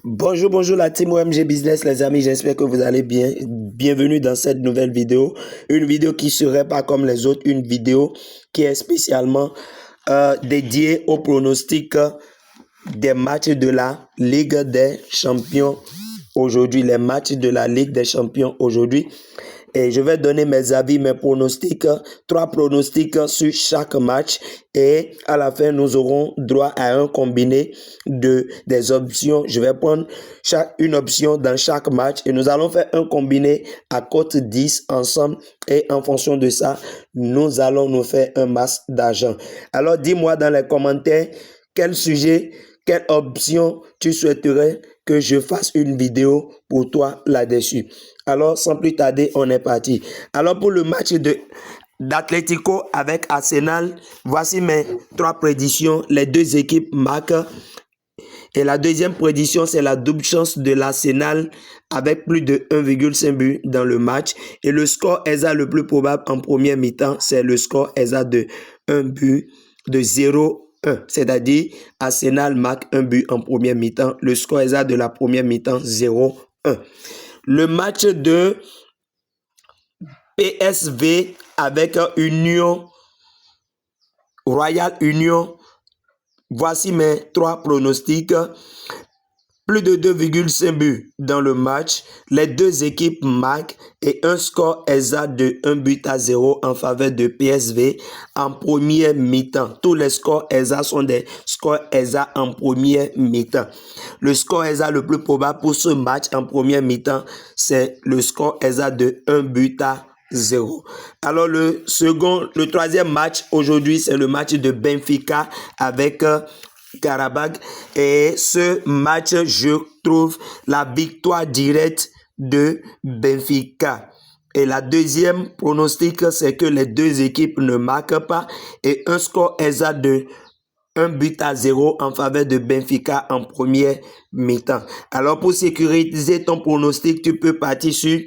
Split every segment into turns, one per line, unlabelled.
Bonjour, bonjour la team OMG Business les amis, j'espère que vous allez bien. Bienvenue dans cette nouvelle vidéo. Une vidéo qui serait pas comme les autres, une vidéo qui est spécialement dédiée au pronostic des matchs de la Ligue des Champions aujourd'hui. Les matchs de la Ligue des Champions aujourd'hui. Et je vais donner mes avis, mes pronostics, 3 pronostics sur chaque match. Et à la fin, nous aurons droit à un combiné des options. Je vais prendre une option dans chaque match et nous allons faire un combiné à cote 10 ensemble. Et en fonction de ça, nous allons nous faire un masse d'argent. Alors, dis-moi dans les commentaires quel sujet, quelle option tu souhaiterais que je fasse une vidéo pour toi là-dessus. Alors, sans plus tarder, on est parti. Alors, pour le match d'Atlético avec Arsenal, voici mes 3 prédictions. Les 2 équipes marquent. Et la deuxième prédiction, c'est la double chance de l'Arsenal avec plus de 1,5 but dans le match. Et le score ESA le plus probable en première mi-temps, c'est le score ESA de 1 but de 0-1. C'est-à-dire, Arsenal marque 1 but en première mi-temps. Le score ESA de la première mi-temps, 0-1. Le match de PSV avec Royal Union. Voici mes 3 pronostics. Plus de 2,5 buts dans le match. Les 2 équipes marquent et un score ESA de 1-0 en faveur de PSV en première mi-temps. Tous les scores ESA sont des scores ESA en première mi-temps. Le score ESA le plus probable pour ce match en première mi-temps, c'est le score ESA de 1-0. Alors le troisième match aujourd'hui, c'est le match de Benfica avec Karabakh. Et ce match, je trouve la victoire directe de Benfica. Et la deuxième pronostic, c'est que les 2 équipes ne marquent pas et un score ESA de 1-0 en faveur de Benfica en première mi-temps. Alors pour sécuriser ton pronostic, tu peux partir sur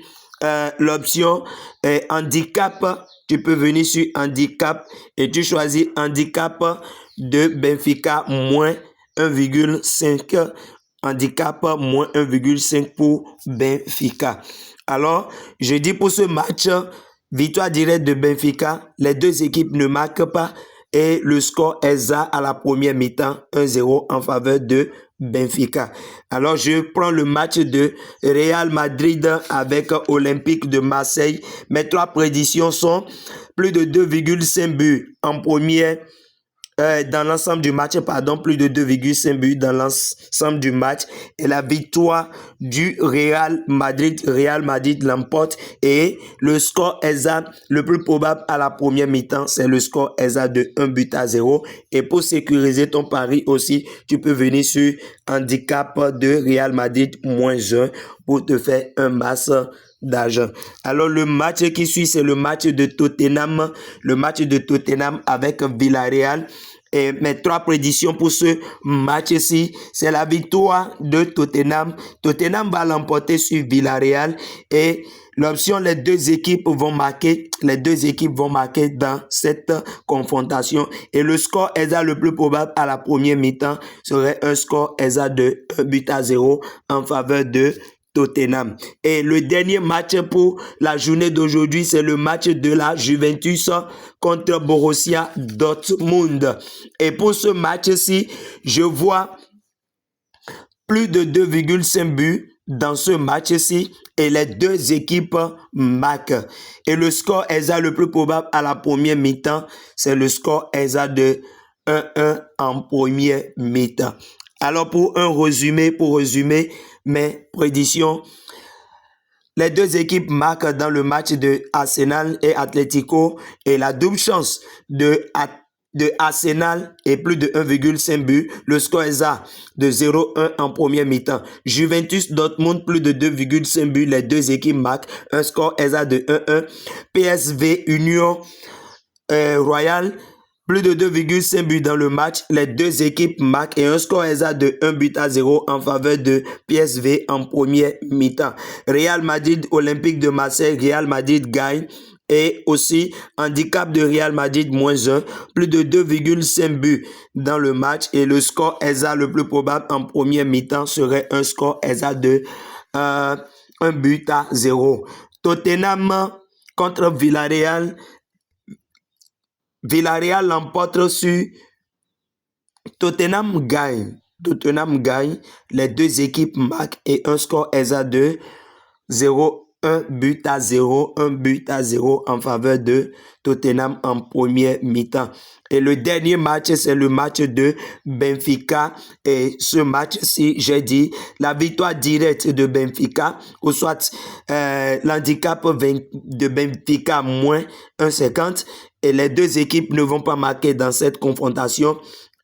l'option handicap. Tu peux venir sur handicap et tu choisis handicap de Benfica moins 1,5. Handicap moins 1,5 pour Benfica. Alors, je dis pour ce match, victoire directe de Benfica. Les 2 équipes ne marquent pas et le score ESA à la première mi-temps 1-0 en faveur de Benfica. Alors, je prends le match de Real Madrid avec Olympique de Marseille. Mes 3 prédictions sont plus de 2,5 buts en première dans l'ensemble du match, plus de 2,5 buts dans l'ensemble du match et la victoire du Real Madrid. Real Madrid l'emporte et le score ESA le plus probable à la première mi-temps, c'est le score ESA de 1-0. Et pour sécuriser ton pari aussi, tu peux venir sur handicap de Real Madrid moins 1 pour te faire un masse d'argent. Alors le match qui suit, c'est le match de Tottenham. Le match de Tottenham avec Villarreal. Et mes 3 prédictions pour ce match-ci, c'est la victoire de Tottenham. Tottenham va l'emporter sur Villarreal et l'option, les 2 équipes vont marquer. Les 2 équipes vont marquer dans cette confrontation. Et le score ESA le plus probable à la première mi-temps serait un score ESA de 1-0 en faveur de Tottenham. Et le dernier match pour la journée d'aujourd'hui, c'est le match de la Juventus contre Borussia Dortmund. Et pour ce match-ci, je vois plus de 2,5 buts dans ce match-ci et les 2 équipes marquent. Et le score ESA le plus probable à la première mi-temps, c'est le score ESA de 1-1 en première mi-temps. Alors pour résumer mes prédictions, les 2 équipes marquent dans le match de Arsenal et Atlético et la double chance de Arsenal est plus de 1,5 but. Le score ESA de 0-1 en première mi-temps. Juventus Dortmund plus de 2,5 buts. Les 2 équipes marquent un score ESA de 1-1. PSV Union Royal plus de 2,5 buts dans le match. Les 2 équipes marquent et un score ESA de 1-0 en faveur de PSV en première mi-temps. Real Madrid Olympique de Marseille. Real Madrid gagne Et aussi, handicap de Real Madrid, -1, plus de 2,5 buts dans le match. Et le score exact le plus probable en première mi-temps serait un score exact de 1-0. Tottenham contre Villarreal. Villarreal l'emporte sur Tottenham gagne. Les deux équipes marquent et un score exact de 1-0 en faveur de Tottenham en première mi-temps. Et le dernier match, c'est le match de Benfica. Et ce match-ci, j'ai dit la victoire directe de Benfica, ou soit l'handicap de Benfica moins 1,50. Et les deux équipes ne vont pas marquer dans cette confrontation.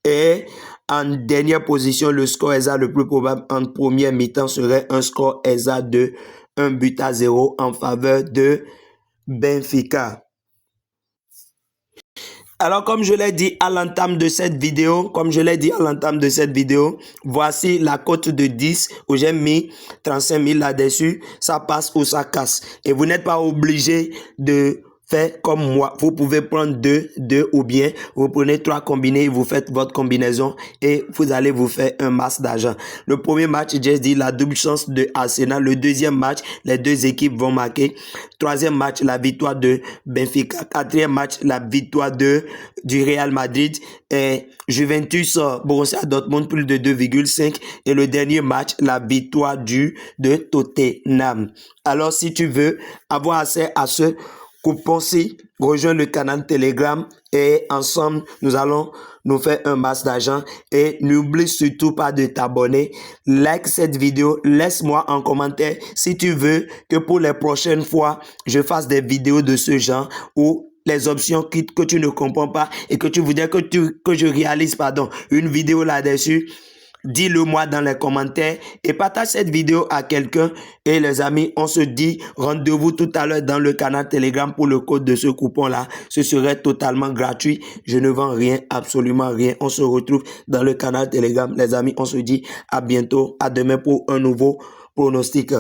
Et en dernière position, le score exact le plus probable en première mi-temps serait un score exact de 1-0 en faveur de Benfica. Alors, comme je l'ai dit à l'entame de cette vidéo, voici la cote de 10 où j'ai mis 35 000 là-dessus. Ça passe ou ça casse. Et vous n'êtes pas obligé de faire comme moi. Vous pouvez prendre 2 ou bien vous prenez 3 combinés, vous faites votre combinaison et vous allez vous faire un masse d'argent. Le premier match, j'ai dit la double chance de Arsenal. Le deuxième match, les deux équipes vont marquer. Troisième match, la victoire de Benfica. Quatrième match, la victoire du Real Madrid. Et Juventus, Borussia Dortmund, plus de 2,5. Et le dernier match, la victoire de Tottenham. Alors, si tu veux avoir accès à ce coupon-ci, rejoins le canal Telegram et ensemble, nous allons nous faire un masse d'argent. Et n'oublie surtout pas de t'abonner. Like cette vidéo, laisse-moi en commentaire si tu veux que pour les prochaines fois, je fasse des vidéos de ce genre ou les options que tu ne comprends pas et que tu voudrais que je réalise une vidéo là-dessus. Dis-le moi dans les commentaires et partage cette vidéo à quelqu'un. Et les amis, on se dit rendez-vous tout à l'heure dans le canal Telegram pour le code de ce coupon-là. Ce serait totalement gratuit. Je ne vends rien, absolument rien. On se retrouve dans le canal Telegram. Les amis, on se dit à bientôt, à demain pour un nouveau pronostic.